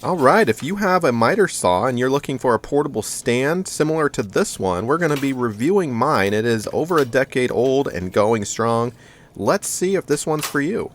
All right, if you have a miter saw and you're looking for a portable stand similar to this one, we're going to be reviewing mine. It is over a decade old and going strong. Let's see if this one's for you.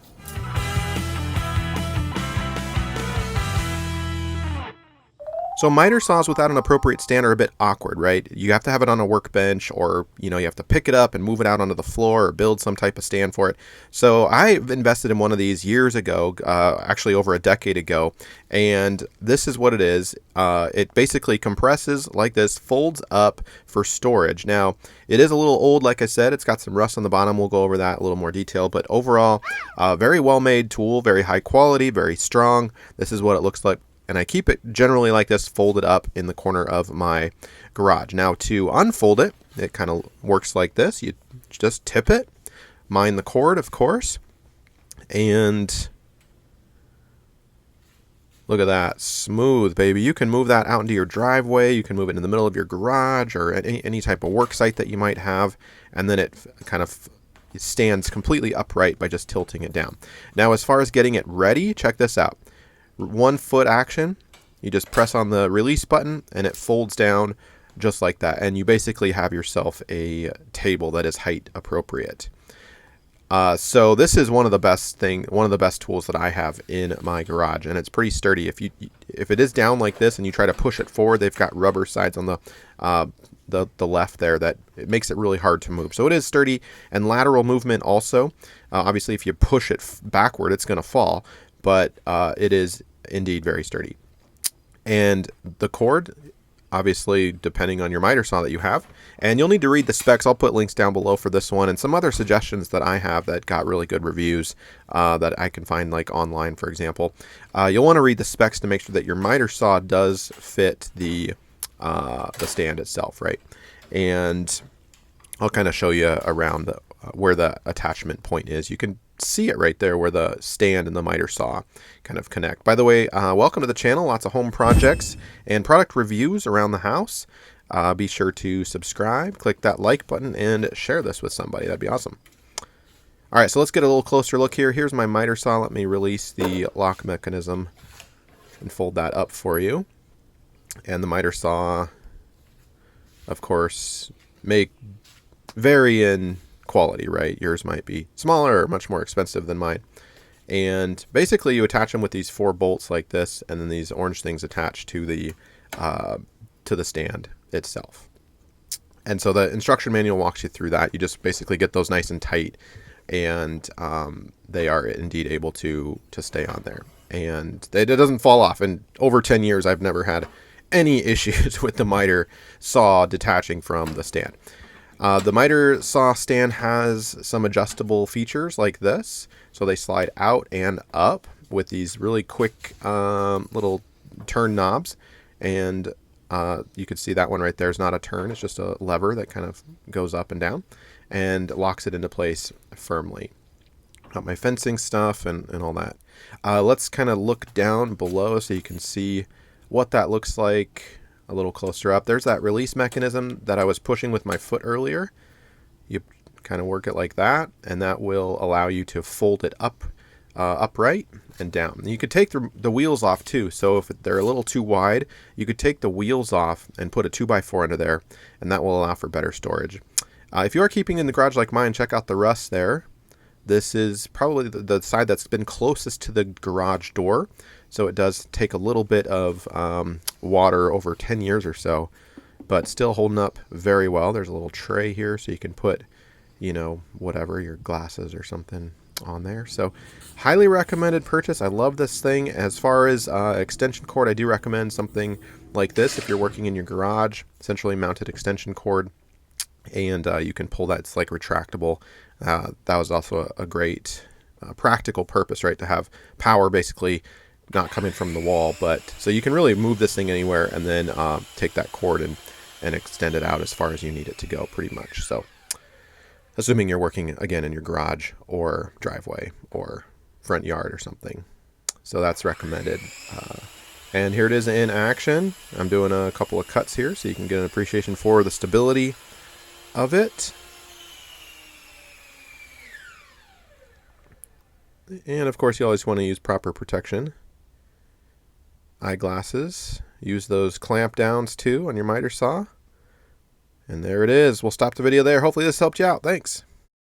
So miter saws without an appropriate stand are a bit awkward, right? You have to have it on a workbench, or you have to pick it up and move it out onto the floor or build some type of stand for it. So I invested in one of these years ago, actually over a decade ago, and this is what it is. It basically compresses like this, folds up for storage. Now, it is a little old, like I said. It's got some rust on the bottom. We'll go over that in a little more detail, but overall, very well made tool, very high quality, very strong. This is what it looks like. And I keep it generally like this, folded up in the corner of my garage. Now to unfold it, it kind of works like this. You just tip it, mind the cord, of course, and look at that, smooth, baby. You can move that out into your driveway. You can move it in the middle of your garage or any type of work site that you might have, and then it kind of stands completely upright by just tilting it down. Now, as far as getting it ready, check this out. 1 foot action, you just press on the release button and it folds down just like that, and you basically have yourself a table that is height appropriate. So this is one of the best tools that I have in my garage, and it's pretty sturdy. If it is down like this and you try to push it forward, they've got rubber sides on the left there that it makes it really hard to move. So it is sturdy, and lateral movement also. Obviously, if you push it backward, it's going to fall. But it is indeed very sturdy. And the cord, obviously, depending on your miter saw that you have. And you'll need to read the specs. I'll put links down below for this one and some other suggestions that I have that got really good reviews that I can find like online, for example. You'll want to read the specs to make sure that your miter saw does fit the stand itself, right? And I'll kind of show you around where the attachment point is. You can see it right there where the stand and the miter saw kind of connect. By the way, welcome to the channel. Lots of home projects and product reviews around the house. Be sure to subscribe, click that like button, and share this with somebody. That'd be awesome. All right, so let's get a little closer look here. Here's my miter saw. Let me release the lock mechanism and fold that up for you. And the miter saw, of course, may vary in quality, right? Yours might be smaller or much more expensive than mine. And basically you attach them with these 4 bolts like this, and then these orange things attached to the stand itself. And so the instruction manual walks you through that. You just basically get those nice and tight, and they are indeed able to stay on there. And it doesn't fall off. And over 10 years, I've never had any issues with the miter saw detaching from the stand. The miter saw stand has some adjustable features like this. So they slide out and up with these really quick little turn knobs. And you can see that one right there is not a turn. It's just a lever that kind of goes up and down and locks it into place firmly. Got my fencing stuff and all that. Let's kind of look down below so you can see what that looks like a little closer up. There's that release mechanism that I was pushing with my foot earlier. You kind of work it like that, and that will allow you to fold it up, upright and down. You could take the wheels off too. So if they're a little too wide, you could take the wheels off and put a 2x4 under there, and that will allow for better storage. If you are keeping in the garage like mine, check out the rust there. This is probably the side that's been closest to the garage door. So it does take a little bit of water over 10 years or so, but still holding up very well. There's a little tray here so you can put, whatever, your glasses or something on there. So highly recommended purchase. I love this thing. As far as extension cord, I do recommend something like this if you're working in your garage, centrally mounted extension cord, and you can pull that. It's like retractable. That was also a great practical purpose, right, to have power basically not coming from the wall, but so you can really move this thing anywhere and then take that cord and extend it out as far as you need it to go, pretty much. So assuming you're working again in your garage or driveway or front yard or something. So that's recommended. And here it is in action. I'm doing a couple of cuts here so you can get an appreciation for the stability of it. And of course you always want to use proper protection. eyeglasses. Use those clamp downs too on your miter saw. And there it is. We'll stop the video there. Hopefully this helped you out. Thanks.